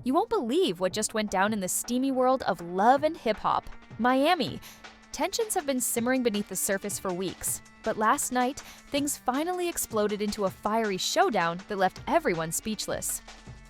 You won't believe what just went down in the steamy world of love and hip-hop, Miami. Tensions have been simmering beneath the surface for weeks, but last night, things finally exploded into a fiery showdown that left everyone speechless.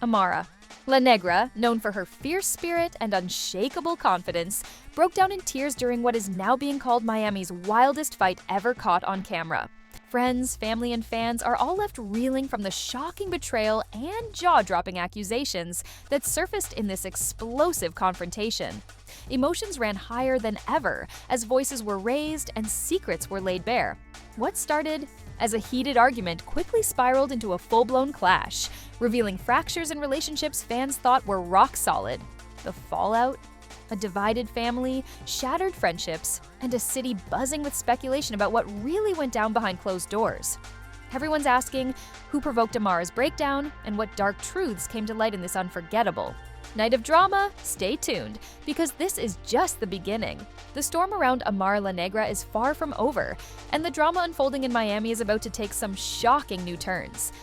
Amara La Negra, known for her fierce spirit and unshakable confidence, broke down in tears during what is now being called Miami's wildest fight ever caught on camera. Friends, family, and fans are all left reeling from the shocking betrayal and jaw-dropping accusations that surfaced in this explosive confrontation. Emotions ran higher than ever as voices were raised and secrets were laid bare. What started as a heated argument quickly spiraled into a full-blown clash, revealing fractures in relationships fans thought were rock solid. The fallout? A divided family, shattered friendships, and a city buzzing with speculation about what really went down behind closed doors. Everyone's asking who provoked Amara's breakdown and what dark truths came to light in this unforgettable night of drama. Stay tuned, because this is just the beginning. The storm around Amara La Negra is far from over, and the drama unfolding in Miami is about to take some shocking new turns.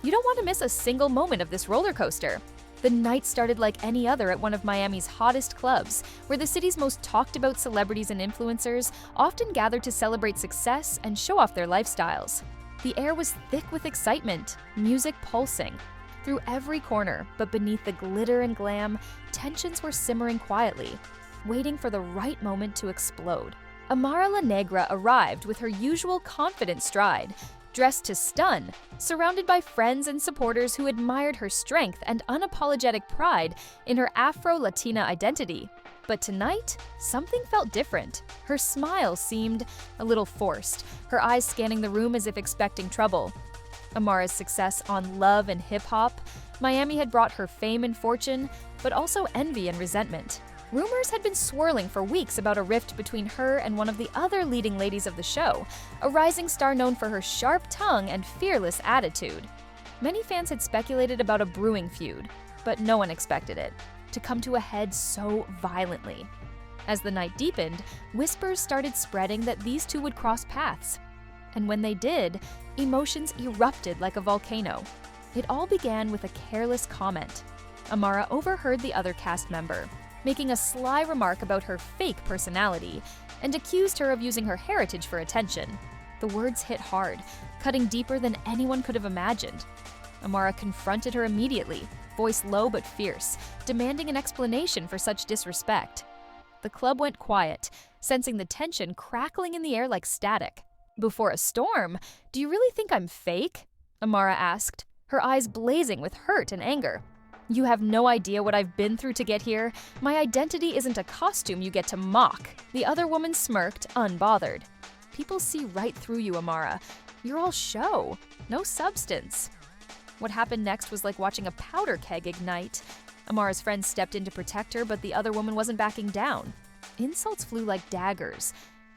You don't want to miss a single moment of this roller coaster. The night started like any other at one of Miami's hottest clubs, where the city's most talked-about celebrities and influencers often gathered to celebrate success and show off their lifestyles. The air was thick with excitement, music pulsing through every corner, but beneath the glitter and glam, tensions were simmering quietly, waiting for the right moment to explode. Amara La Negra arrived with her usual confident stride, dressed to stun, surrounded by friends and supporters who admired her strength and unapologetic pride in her Afro-Latina identity. But tonight, something felt different. Her smile seemed a little forced, her eyes scanning the room as if expecting trouble. Amara's success on Love and Hip Hop, Miami had brought her fame and fortune, but also envy and resentment. Rumors had been swirling for weeks about a rift between her and one of the other leading ladies of the show, a rising star known for her sharp tongue and fearless attitude. Many fans had speculated about a brewing feud, but no one expected it to come to a head so violently. As the night deepened, whispers started spreading that these two would cross paths. And when they did, emotions erupted like a volcano. It all began with a careless comment. Amara overheard the other cast member making a sly remark about her fake personality and accused her of using her heritage for attention. The words hit hard, cutting deeper than anyone could have imagined. Amara confronted her immediately, voice low but fierce, demanding an explanation for such disrespect. The club went quiet, sensing the tension crackling in the air like static. "Before a storm? Do you really think I'm fake?" Amara asked, her eyes blazing with hurt and anger. "You have no idea what I've been through to get here. My identity isn't a costume you get to mock." The other woman smirked, unbothered. "People see right through you, Amara. You're all show, no substance." What happened next was like watching a powder keg ignite. Amara's friend stepped in to protect her, but the other woman wasn't backing down. Insults flew like daggers,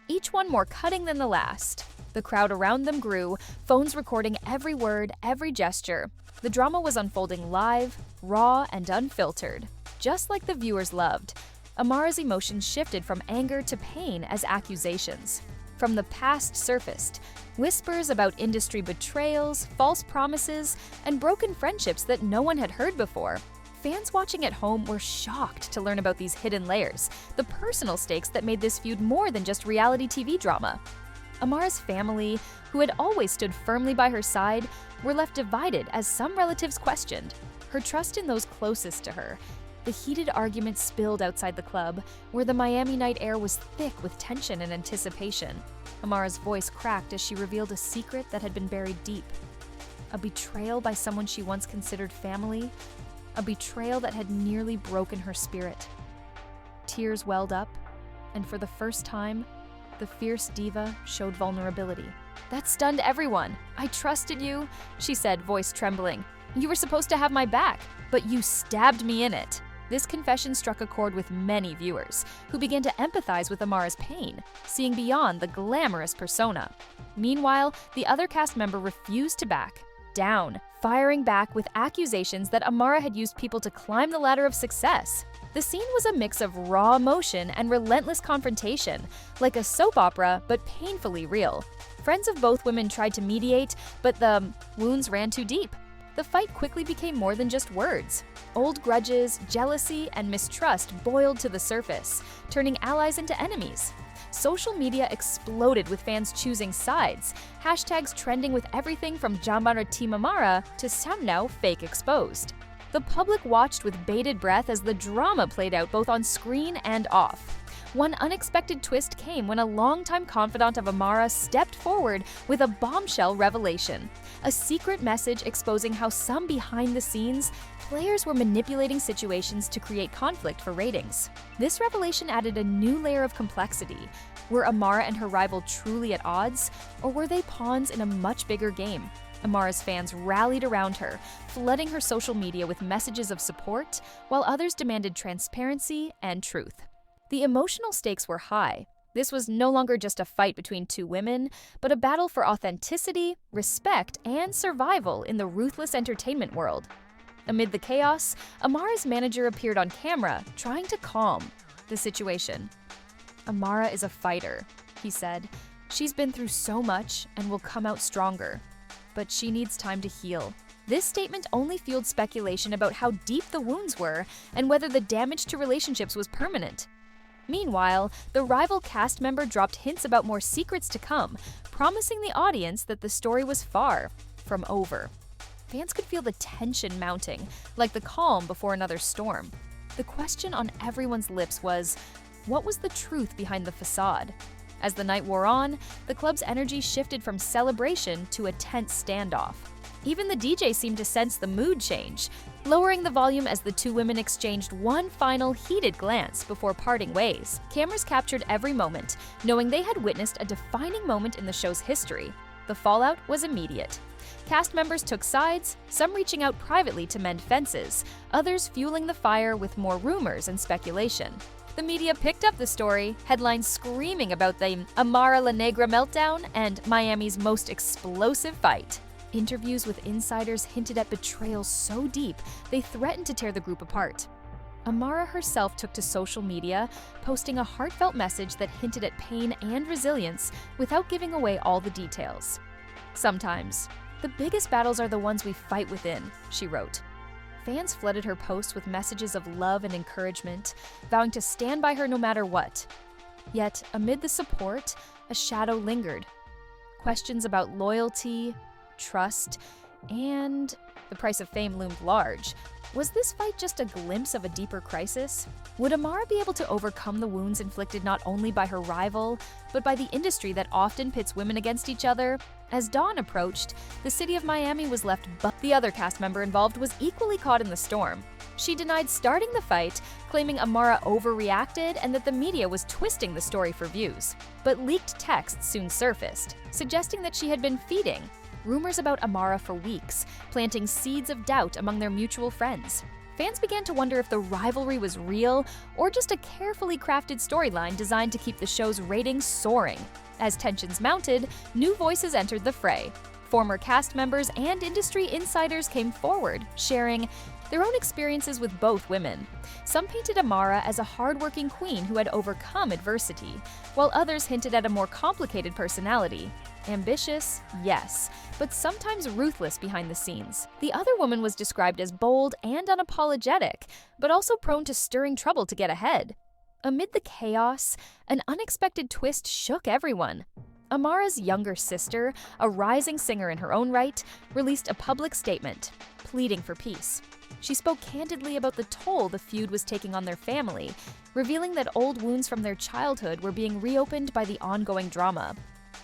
each one more cutting than the last. The crowd around them grew, phones recording every word, every gesture. The drama was unfolding live, raw, and unfiltered, just like the viewers loved. Amara's emotions shifted from anger to pain as accusations. From the past surfaced whispers about industry betrayals, false promises, and broken friendships that no one had heard before. Fans watching at home were shocked to learn about these hidden layers, the personal stakes that made this feud more than just reality TV drama. Amara's family, who had always stood firmly by her side, were left divided as some relatives questioned her trust in those closest to her. The heated argument spilled outside the club, where the Miami night air was thick with tension and anticipation. Amara's voice cracked as she revealed a secret that had been buried deep. A betrayal by someone she once considered family, a betrayal that had nearly broken her spirit. Tears welled up, and for the first time, the fierce diva showed vulnerability. "That stunned everyone. I trusted you," she said, voice trembling. "You were supposed to have my back, but you stabbed me in it." This confession struck a chord with many viewers, who began to empathize with Amara's pain, seeing beyond the glamorous persona. Meanwhile, the other cast member refused to back down, firing back with accusations that Amara had used people to climb the ladder of success. The scene was a mix of raw emotion and relentless confrontation, like a soap opera, but painfully real. Friends of both women tried to mediate, but the wounds ran too deep. the fight quickly became more than just words. Old grudges, jealousy, and mistrust boiled to the surface, turning allies into enemies. Social media exploded with fans choosing sides, hashtags trending with everything from Jamara Team Amara to some now fake exposed. The public watched with bated breath as the drama played out both on screen and off. One unexpected twist came when a longtime confidant of Amara stepped forward with a bombshell revelation, a secret message exposing how some behind the scenes players were manipulating situations to create conflict for ratings. This revelation added a new layer of complexity. Were Amara and her rival truly at odds, or were they pawns in a much bigger game? Amara's fans rallied around her, flooding her social media with messages of support, while others demanded transparency and truth. The emotional stakes were high. This was no longer just a fight between two women, but a battle for authenticity, respect, and survival in the ruthless entertainment world. Amid the chaos, Amara's manager appeared on camera, trying to calm the situation. "Amara is a fighter," he said. "She's been through so much and will come out stronger. But she needs time to heal." This statement only fueled speculation about how deep the wounds were and whether the damage to relationships was permanent. Meanwhile, the rival cast member dropped hints about more secrets to come, promising the audience that the story was far from over. Fans could feel the tension mounting, like the calm before another storm. The question on everyone's lips was, what was the truth behind the facade? As the night wore on, the club's energy shifted from celebration to a tense standoff. Even the DJ seemed to sense the mood change, lowering the volume as the two women exchanged one final heated glance before parting ways. Cameras captured every moment, knowing they had witnessed a defining moment in the show's history. The fallout was immediate. Cast members took sides, some reaching out privately to mend fences, others fueling the fire with more rumors and speculation. The media picked up the story, headlines screaming about the Amara La Negra meltdown and Miami's most explosive fight. Interviews with insiders hinted at betrayal so deep, they threatened to tear the group apart. Amara herself took to social media, posting a heartfelt message that hinted at pain and resilience without giving away all the details. "Sometimes, the biggest battles are the ones we fight within," she wrote. Fans flooded her posts with messages of love and encouragement, vowing to stand by her no matter what. Yet, amid the support, a shadow lingered. Questions about loyalty, trust, and the price of fame loomed large. Was this fight just a glimpse of a deeper crisis? Would Amara be able to overcome the wounds inflicted not only by her rival, but by the industry that often pits women against each other? As dawn approached, the city of Miami was left but the other cast member involved was equally caught in the storm. She denied starting the fight, claiming Amara overreacted and that the media was twisting the story for views. But leaked texts soon surfaced, suggesting that she had been feeding rumors about Amara for weeks, planting seeds of doubt among their mutual friends. Fans began to wonder if the rivalry was real or just a carefully crafted storyline designed to keep the show's ratings soaring. As tensions mounted, new voices entered the fray. Former cast members and industry insiders came forward, sharing their own experiences with both women. Some painted Amara as a hardworking queen who had overcome adversity, while others hinted at a more complicated personality. Ambitious, yes, but sometimes ruthless behind the scenes. The other woman was described as bold and unapologetic, but also prone to stirring trouble to get ahead. Amid the chaos, an unexpected twist shook everyone. Amara's younger sister, a rising singer in her own right, released a public statement, pleading for peace. She spoke candidly about the toll the feud was taking on their family, revealing that old wounds from their childhood were being reopened by the ongoing drama.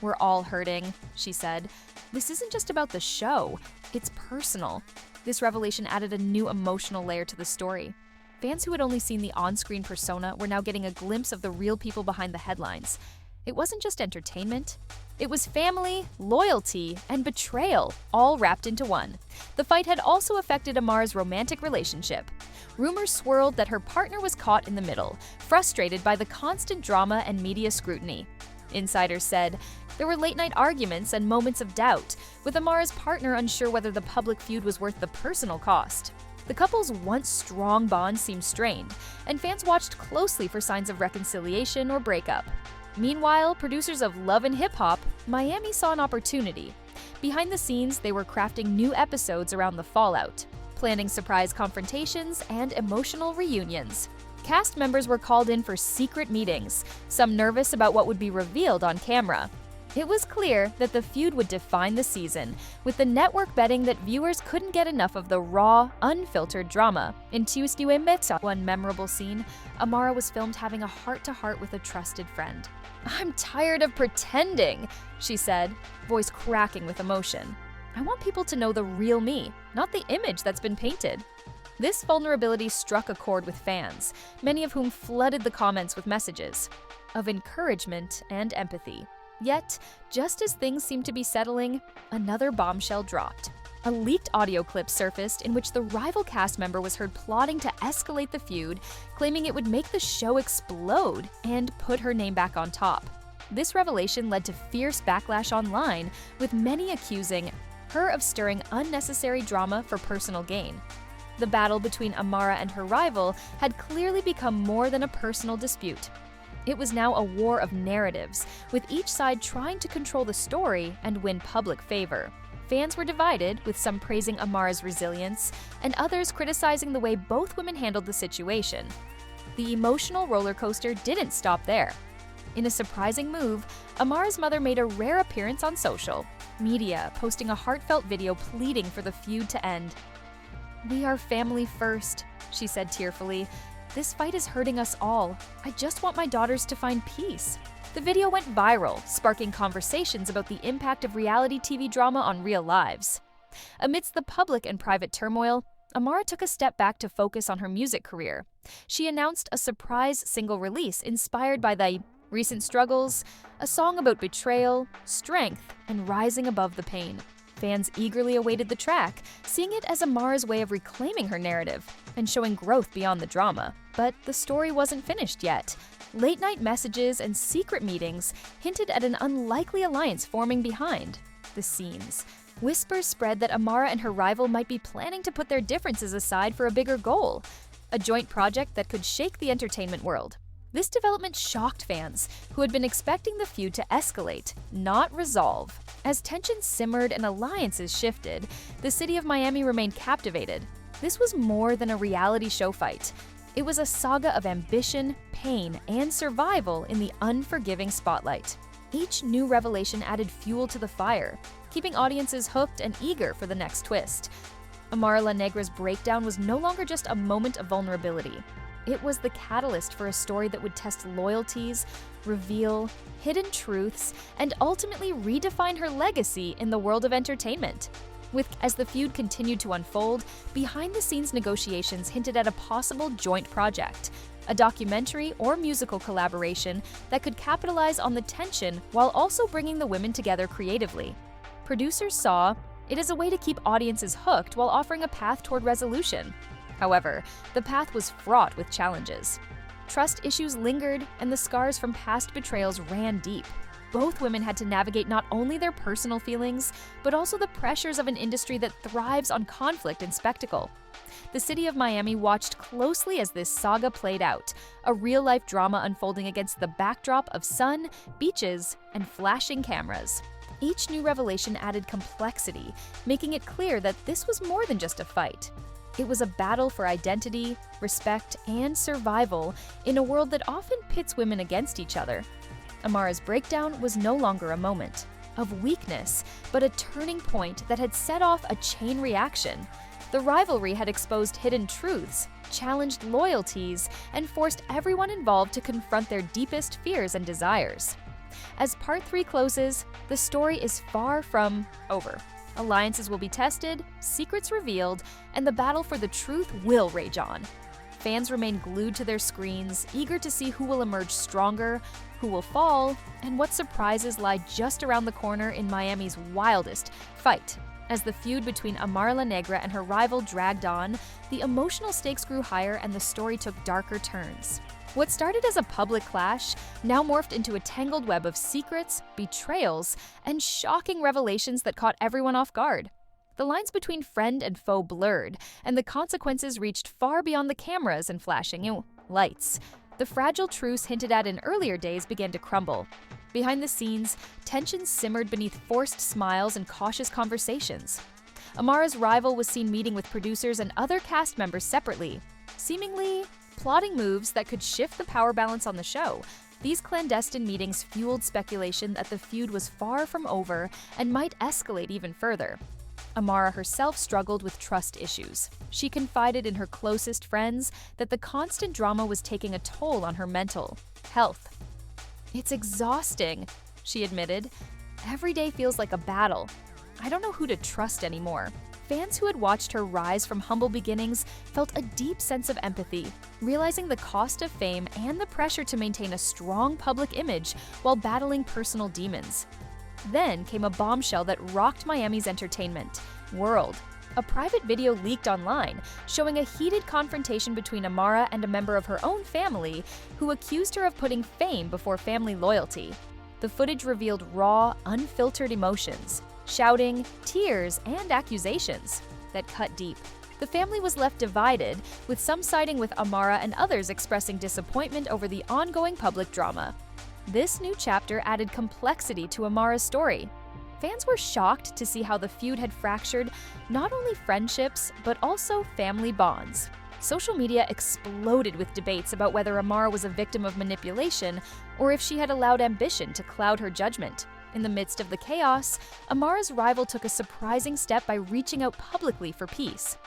"We're all hurting," she said. "This isn't just about the show, it's personal." This revelation added a new emotional layer to the story. Fans who had only seen the on-screen persona were now getting a glimpse of the real people behind the headlines. It wasn't just entertainment. It was family, loyalty, and betrayal, all wrapped into one. The fight had also affected Amara's romantic relationship. Rumors swirled that her partner was caught in the middle, frustrated by the constant drama and media scrutiny. Insiders said there were late-night arguments and moments of doubt, with Amara's partner unsure whether the public feud was worth the personal cost. The couple's once strong bond seemed strained, and fans watched closely for signs of reconciliation or breakup. Meanwhile, producers of Love and Hip Hop, Miami saw an opportunity. Behind the scenes, they were crafting new episodes around the fallout, planning surprise confrontations and emotional reunions. Cast members were called in for secret meetings, some nervous about what would be revealed on camera. It was clear that the feud would define the season, with the network betting that viewers couldn't get enough of the raw, unfiltered drama. In Tuesday, one memorable scene, Amara was filmed having a heart-to-heart with a trusted friend. "I'm tired of pretending," she said, voice cracking with emotion. "I want people to know the real me, not the image that's been painted." This vulnerability struck a chord with fans, many of whom flooded the comments with messages of encouragement and empathy. Yet, just as things seemed to be settling, another bombshell dropped. A leaked audio clip surfaced in which the rival cast member was heard plotting to escalate the feud, claiming it would make the show explode and put her name back on top. This revelation led to fierce backlash online, with many accusing her of stirring unnecessary drama for personal gain. The battle between Amara and her rival had clearly become more than a personal dispute. It was now a war of narratives, with each side trying to control the story and win public favor. Fans were divided, with some praising Amara's resilience and others criticizing the way both women handled the situation. The emotional roller coaster didn't stop there. In a surprising move, Amara's mother made a rare appearance on social media, posting a heartfelt video pleading for the feud to end. "We are family first," she said tearfully. "This fight is hurting us all. I just want my daughters to find peace." The video went viral, sparking conversations about the impact of reality TV drama on real lives. Amidst the public and private turmoil, Amara took a step back to focus on her music career. She announced a surprise single release inspired by the recent struggles, a song about betrayal, strength, and rising above the pain. Fans eagerly awaited the track, seeing it as Amara's way of reclaiming her narrative and showing growth beyond the drama. But the story wasn't finished yet. Late-night messages and secret meetings hinted at an unlikely alliance forming behind the scenes. Whispers spread that Amara and her rival might be planning to put their differences aside for a bigger goal, a joint project that could shake the entertainment world. This development shocked fans, who had been expecting the feud to escalate, not resolve. As tensions simmered and alliances shifted, the city of Miami remained captivated. This was more than a reality show fight. It was a saga of ambition, pain, and survival in the unforgiving spotlight. Each new revelation added fuel to the fire, keeping audiences hooked and eager for the next twist. Amara La Negra's breakdown was no longer just a moment of vulnerability. It was the catalyst for a story that would test loyalties, reveal hidden truths, and ultimately redefine her legacy in the world of entertainment. As the feud continued to unfold, behind-the-scenes negotiations hinted at a possible joint project, a documentary or musical collaboration that could capitalize on the tension while also bringing the women together creatively. Producers saw it as a way to keep audiences hooked while offering a path toward resolution. However, the path was fraught with challenges. Trust issues lingered, and the scars from past betrayals ran deep. Both women had to navigate not only their personal feelings, but also the pressures of an industry that thrives on conflict and spectacle. The city of Miami watched closely as this saga played out, a real-life drama unfolding against the backdrop of sun, beaches, and flashing cameras. Each new revelation added complexity, making it clear that this was more than just a fight. It was a battle for identity, respect, and survival in a world that often pits women against each other. Amara's breakdown was no longer a moment of weakness, but a turning point that had set off a chain reaction. The rivalry had exposed hidden truths, challenged loyalties, and forced everyone involved to confront their deepest fears and desires. As Part 3 closes, the story is far from over. Alliances will be tested, secrets revealed, and the battle for the truth will rage on. Fans remain glued to their screens, eager to see who will emerge stronger, who will fall, and what surprises lie just around the corner in Miami's wildest fight. As the feud between Amara La Negra and her rival dragged on, the emotional stakes grew higher and the story took darker turns. What started as a public clash now morphed into a tangled web of secrets, betrayals, and shocking revelations that caught everyone off guard. The lines between friend and foe blurred, and the consequences reached far beyond the cameras and flashing lights. The fragile truce hinted at in earlier days began to crumble. Behind the scenes, tension simmered beneath forced smiles and cautious conversations. Amara's rival was seen meeting with producers and other cast members separately, seemingly plotting moves that could shift the power balance on the show. These clandestine meetings fueled speculation that the feud was far from over and might escalate even further. Amara herself struggled with trust issues. She confided in her closest friends that the constant drama was taking a toll on her mental health. "It's exhausting," she admitted. "Every day feels like a battle. I don't know who to trust anymore." Fans who had watched her rise from humble beginnings felt a deep sense of empathy, realizing the cost of fame and the pressure to maintain a strong public image while battling personal demons. Then came a bombshell that rocked Miami's entertainment world. A private video leaked online showing a heated confrontation between Amara and a member of her own family who accused her of putting fame before family loyalty. The footage revealed raw, unfiltered emotions, shouting, tears, and accusations that cut deep. The family was left divided, with some siding with Amara and others expressing disappointment over the ongoing public drama. This new chapter added complexity to Amara's story. Fans were shocked to see how the feud had fractured not only friendships, but also family bonds. Social media exploded with debates about whether Amara was a victim of manipulation or if she had allowed ambition to cloud her judgment. In the midst of the chaos, Amara's rival took a surprising step by reaching out publicly for peace.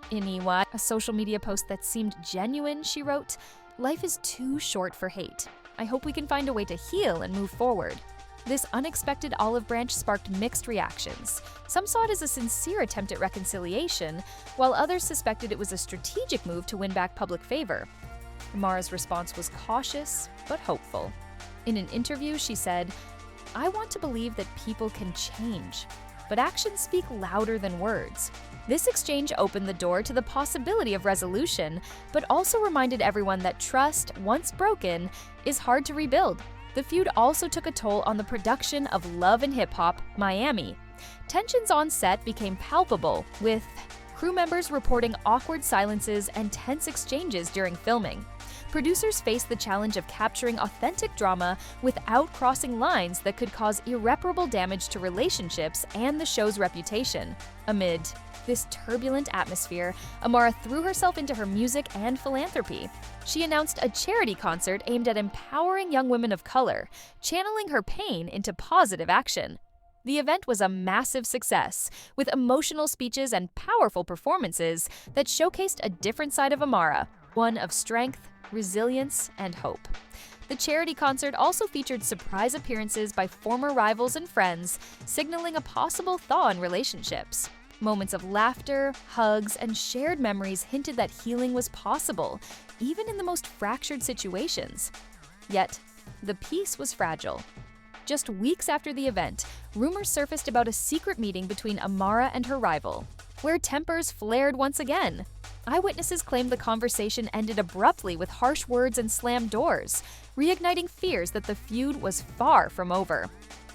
In Iwa, a social media post that seemed genuine, she wrote, "Life is too short for hate. I hope we can find a way to heal and move forward." This unexpected olive branch sparked mixed reactions. Some saw it as a sincere attempt at reconciliation, while others suspected it was a strategic move to win back public favor. Amara's response was cautious, but hopeful. In an interview, she said, "I want to believe that people can change, but actions speak louder than words." This exchange opened the door to the possibility of resolution, but also reminded everyone that trust, once broken, is hard to rebuild. The feud also took a toll on the production of Love and Hip Hop Miami. Tensions on set became palpable, with crew members reporting awkward silences and tense exchanges during filming. Producers faced the challenge of capturing authentic drama without crossing lines that could cause irreparable damage to relationships and the show's reputation. Amid this turbulent atmosphere, Amara threw herself into her music and philanthropy. She announced a charity concert aimed at empowering young women of color, channeling her pain into positive action. The event was a massive success, with emotional speeches and powerful performances that showcased a different side of Amara, one of strength, resilience, and hope. The charity concert also featured surprise appearances by former rivals and friends, signaling a possible thaw in relationships. Moments of laughter, hugs, and shared memories hinted that healing was possible, even in the most fractured situations. Yet, the peace was fragile. Just weeks after the event, rumors surfaced about a secret meeting between Amara and her rival, where tempers flared once again. Eyewitnesses claimed the conversation ended abruptly with harsh words and slammed doors, reigniting fears that the feud was far from over.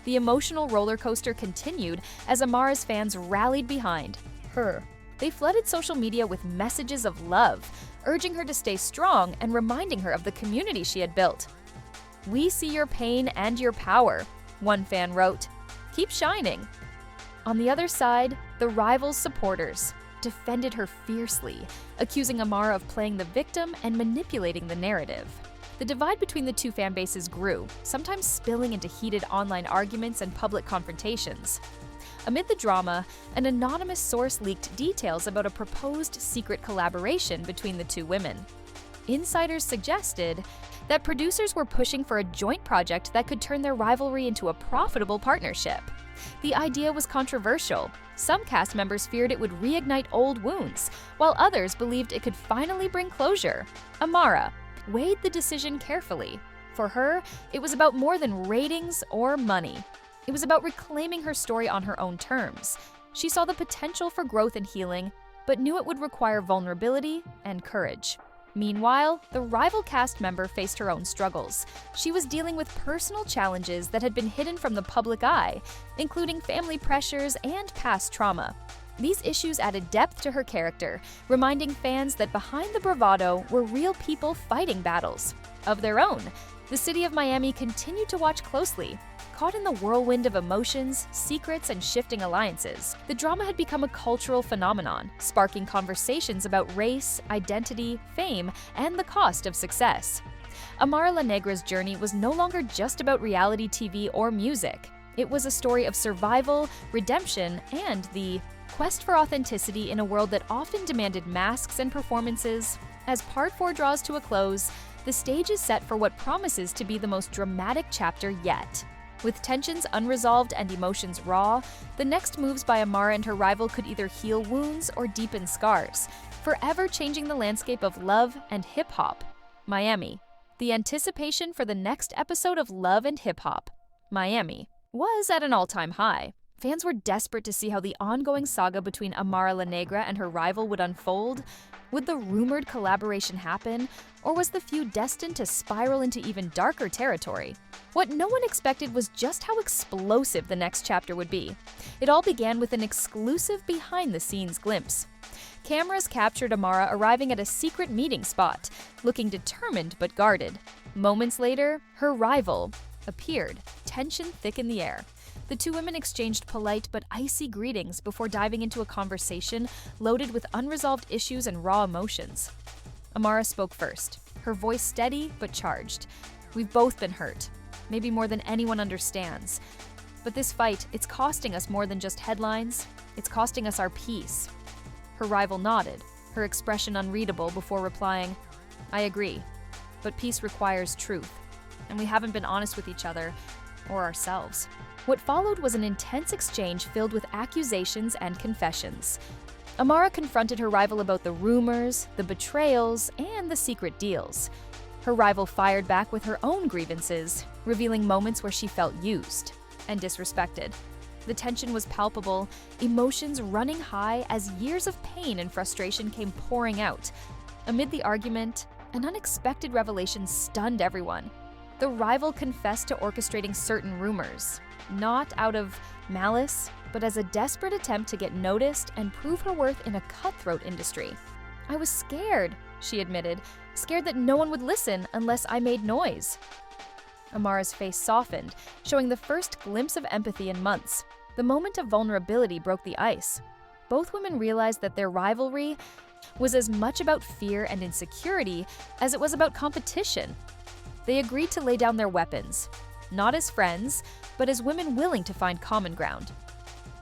The emotional roller coaster continued as Amara's fans rallied behind her. They flooded social media with messages of love, urging her to stay strong and reminding her of the community she had built. "We see your pain and your power," one fan wrote. "Keep shining." On the other side, the rival's supporters defended her fiercely, accusing Amara of playing the victim and manipulating the narrative. The divide between the two fan bases grew, sometimes spilling into heated online arguments and public confrontations. Amid the drama, an anonymous source leaked details about a proposed secret collaboration between the two women. Insiders suggested that producers were pushing for a joint project that could turn their rivalry into a profitable partnership. The idea was controversial. Some cast members feared it would reignite old wounds, while others believed it could finally bring closure. Amara weighed the decision carefully. For her, it was about more than ratings or money. It was about reclaiming her story on her own terms. She saw the potential for growth and healing, but knew it would require vulnerability and courage. Meanwhile, the rival cast member faced her own struggles. She was dealing with personal challenges that had been hidden from the public eye, including family pressures and past trauma. These issues added depth to her character, reminding fans that behind the bravado were real people fighting battles. of their own. The city of Miami continued to watch closely. Caught in the whirlwind of emotions, secrets, and shifting alliances, the drama had become a cultural phenomenon, sparking conversations about race, identity, fame, and the cost of success. Amara La Negra's journey was no longer just about reality TV or music. It was a story of survival, redemption, and the quest for authenticity in a world that often demanded masks and performances. As Part 4 draws to a close, the stage is set for what promises to be the most dramatic chapter yet. With tensions unresolved and emotions raw, the next moves by Amara and her rival could either heal wounds or deepen scars, forever changing the landscape of love and hip-hop. Miami. The anticipation for the next episode of Love and Hip Hop, Miami, was at an all-time high. Fans were desperate to see how the ongoing saga between Amara La Negra and her rival would unfold. Would the rumored collaboration happen, or was the feud destined to spiral into even darker territory? What no one expected was just how explosive the next chapter would be. It all began with an exclusive behind-the-scenes glimpse. Cameras captured Amara arriving at a secret meeting spot, looking determined but guarded. Moments later, her rival appeared, tension thick in the air. The two women exchanged polite but icy greetings before diving into a conversation loaded with unresolved issues and raw emotions. Amara spoke first, her voice steady but charged. "We've both been hurt, maybe more than anyone understands. But this fight, it's costing us more than just headlines. It's costing us our peace." Her rival nodded, her expression unreadable before replying, "I agree, but peace requires truth, and we haven't been honest with each other or ourselves." What followed was an intense exchange filled with accusations and confessions. Amara confronted her rival about the rumors, the betrayals, and the secret deals. Her rival fired back with her own grievances, revealing moments where she felt used and disrespected. The tension was palpable, emotions running high as years of pain and frustration came pouring out. Amid the argument, an unexpected revelation stunned everyone. The rival confessed to orchestrating certain rumors, not out of malice, but as a desperate attempt to get noticed and prove her worth in a cutthroat industry. "I was scared," she admitted, "scared that no one would listen unless I made noise." Amara's face softened, showing the first glimpse of empathy in months. The moment of vulnerability broke the ice. Both women realized that their rivalry was as much about fear and insecurity as it was about competition. They agreed to lay down their weapons, not as friends, but as women willing to find common ground.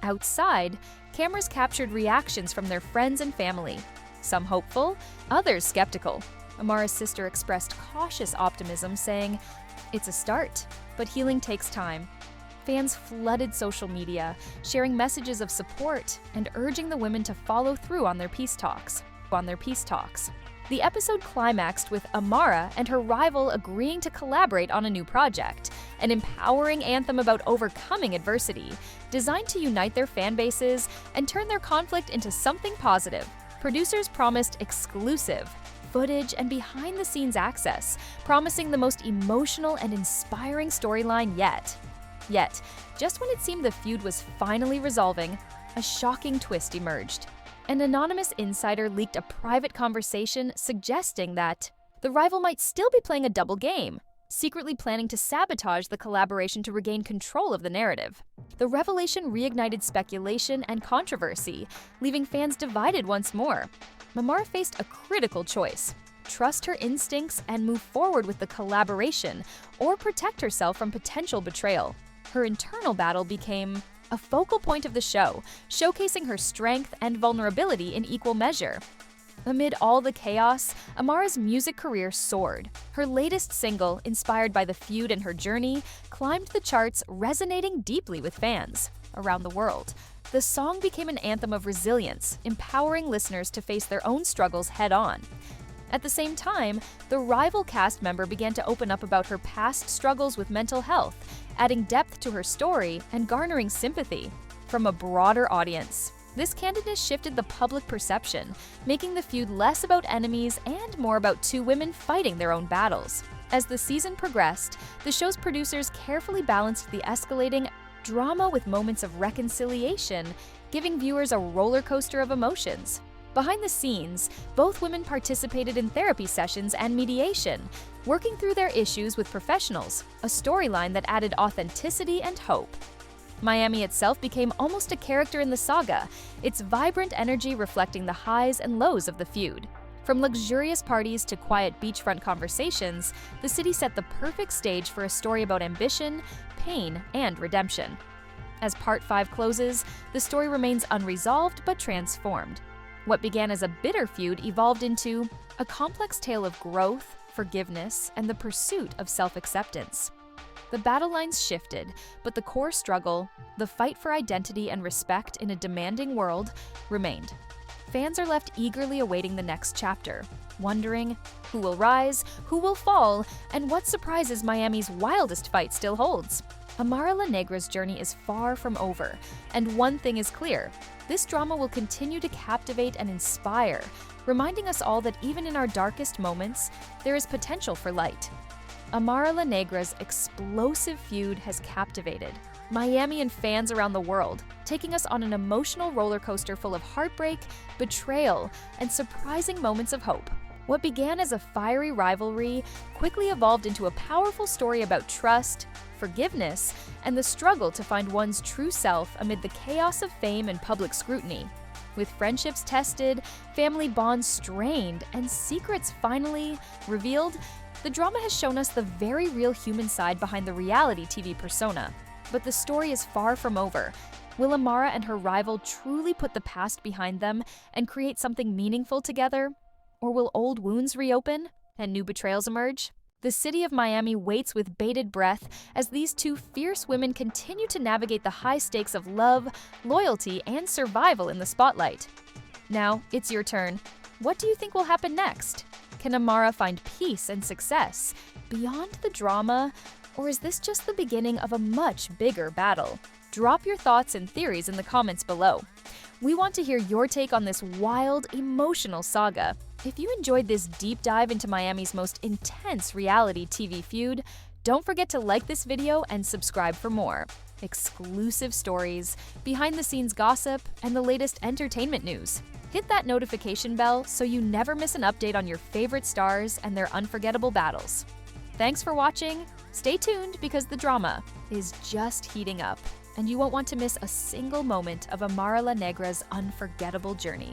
Outside, cameras captured reactions from their friends and family, some hopeful, others skeptical. Amara's sister expressed cautious optimism, saying, "It's a start, but healing takes time." Fans flooded social media, sharing messages of support and urging the women to follow through on their peace talks. The episode climaxed with Amara and her rival agreeing to collaborate on a new project, an empowering anthem about overcoming adversity, designed to unite their fan bases and turn their conflict into something positive. Producers promised exclusive footage and behind-the-scenes access, promising the most emotional and inspiring storyline yet. Yet, just when it seemed the feud was finally resolving, a shocking twist emerged. An anonymous insider leaked a private conversation suggesting that the rival might still be playing a double game, secretly planning to sabotage the collaboration to regain control of the narrative. The revelation reignited speculation and controversy, leaving fans divided once more. Amara faced a critical choice: trust her instincts and move forward with the collaboration, or protect herself from potential betrayal. Her internal battle became a focal point of the show, showcasing her strength and vulnerability in equal measure. Amid all the chaos, Amara's music career soared. Her latest single, inspired by the feud and her journey, climbed the charts, resonating deeply with fans around the world. The song became an anthem of resilience, empowering listeners to face their own struggles head-on. At the same time, the rival cast member began to open up about her past struggles with mental health, adding depth to her story and garnering sympathy from a broader audience. This candidness shifted the public perception, making the feud less about enemies and more about two women fighting their own battles. As the season progressed, the show's producers carefully balanced the escalating drama with moments of reconciliation, giving viewers a roller coaster of emotions. Behind the scenes, both women participated in therapy sessions and mediation, working through their issues with professionals, a storyline that added authenticity and hope. Miami itself became almost a character in the saga, its vibrant energy reflecting the highs and lows of the feud. From luxurious parties to quiet beachfront conversations, the city set the perfect stage for a story about ambition, pain, and redemption. As Part 5 closes, the story remains unresolved but transformed. What began as a bitter feud evolved into a complex tale of growth, forgiveness, and the pursuit of self-acceptance. The battle lines shifted, but the core struggle, the fight for identity and respect in a demanding world, remained. Fans are left eagerly awaiting the next chapter, wondering who will rise, who will fall, and what surprises Miami's wildest fight still holds. Amara La Negra's journey is far from over, and one thing is clear: this drama will continue to captivate and inspire, reminding us all that even in our darkest moments, there is potential for light. Amara La Negra's explosive feud has captivated Miami and fans around the world, taking us on an emotional roller coaster full of heartbreak, betrayal, and surprising moments of hope. What began as a fiery rivalry quickly evolved into a powerful story about trust, forgiveness, and the struggle to find one's true self amid the chaos of fame and public scrutiny. With friendships tested, family bonds strained, and secrets finally revealed, the drama has shown us the very real human side behind the reality TV persona. But the story is far from over. Will Amara and her rival truly put the past behind them and create something meaningful together? Or will old wounds reopen and new betrayals emerge? The city of Miami waits with bated breath as these two fierce women continue to navigate the high stakes of love, loyalty, and survival in the spotlight. Now, it's your turn. What do you think will happen next? Can Amara find peace and success beyond the drama, or is this just the beginning of a much bigger battle? Drop your thoughts and theories in the comments below. We want to hear your take on this wild, emotional saga. If you enjoyed this deep dive into Miami's most intense reality TV feud, don't forget to like this video and subscribe for more exclusive stories, behind-the-scenes gossip, and the latest entertainment news. Hit that notification bell so you never miss an update on your favorite stars and their unforgettable battles. Thanks for watching. Stay tuned because the drama is just heating up, and you won't want to miss a single moment of Amara La Negra's unforgettable journey.